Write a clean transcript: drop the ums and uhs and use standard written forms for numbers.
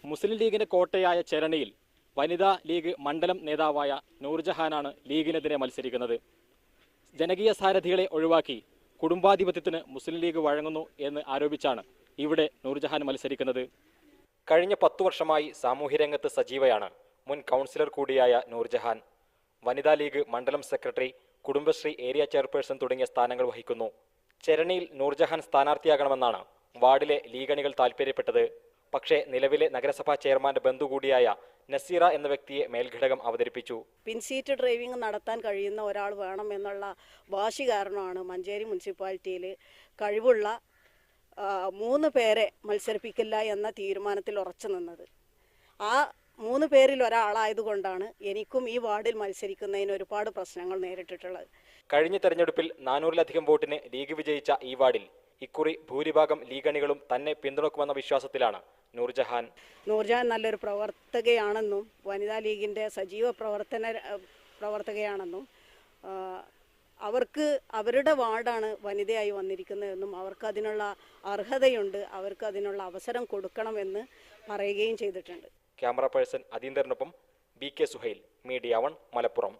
മുസ്ലിം ലീഗിന്റെ കോട്ടയായ ചെരണിയിൽ വനിതാ ലീഗ് മണ്ഡലം നേതാവായ നൂർജഹാനാണ് ലീഗിനെതിരെ മത്സരിക്കുന്നത്. ജനകീയ സാരഥികളെ ഒഴിവാക്കി കുടുംബാധിപത്യത്തിന് മുസ്ലിം ലീഗ് വഴങ്ങുന്നു എന്ന് ആരോപിച്ചാണ് ഇവിടെ നൂർജഹാൻ മത്സരിക്കുന്നത്. കഴിഞ്ഞ 10 വർഷമായി സാമൂഹ്യരംഗത്ത് സജീവയാണ് മുൻ കൗൺസിലർ കൂടിയായ നൂർജഹാൻ. വനിതാ ലീഗ് മണ്ഡലം സെക്രട്ടറി, കുടുംബശ്രീ ഏരിയ ചെയർപേഴ്സൺ തുടങ്ങിയ സ്ഥാനങ്ങൾ വഹിക്കുന്നു. ചെരണിയിൽ നൂർജഹാൻ സ്ഥാനാർത്ഥിയാകണമെന്നാണ് വാർഡിലെ ലീഗണികൾ താൽപര്യപ്പെട്ടത്. പക്ഷേ നിലവിലെ നഗരസഭാ ചെയർമാന്റെ ബന്ധു കൂടിയായ നസീറ എന്ന വ്യക്തിയെ മേൽഘടകം അവതരിപ്പിച്ചു. പിൻസീറ്റ് ഡ്രൈവിംഗ് നടത്താൻ കഴിയുന്ന ഒരാൾ വേണം എന്നുള്ള വാശി കാരണമാണ് മഞ്ചേരി മുനിസിപ്പാലിറ്റിയിൽ കഴിവുള്ള 3 പേരെ മത്സരിപ്പിക്കില്ല എന്ന തീരുമാനത്തിൽ ഉറച്ചു നിന്നത്. ആ 3 പേരിൽ ഒരാളായതുകൊണ്ടാണ് എനിക്കും ഈ വാർഡിൽ മത്സരിക്കുന്നതിന് ഒരുപാട് പ്രശ്നങ്ങൾ നേരിട്ടിട്ടുള്ളത്. കഴിഞ്ഞ തെരഞ്ഞെടുപ്പിൽ 400-ലധികം വോട്ടിന് ലീഗ് വിജയിച്ച ഈ വാർഡിൽ ഇക്കുറി ഭൂരിഭാഗം ലീഗണികളും തന്നെ പിന്തുണക്കുമെന്ന വിശ്വാസത്തിലാണ് നൂർജഹാൻ. നല്ലൊരു പ്രവർത്തകയാണെന്നും വനിതാ ലീഗിൻ്റെ സജീവ പ്രവർത്തകയാണെന്നും അവർക്ക് അവരുടെ വാർഡാണ് വനിതയായി വന്നിരിക്കുന്നതെന്നും അവർക്ക് അതിനുള്ള അർഹതയുണ്ട്, അവർക്ക് അതിനുള്ള അവസരം കൊടുക്കണമെന്ന് പറയുകയും ചെയ്തിട്ടുണ്ട്. ക്യാമറ പേഴ്സൺ അതീന്ദറിനൊപ്പം BK സുഹൈൽ, മീഡിയ 1, മലപ്പുറം.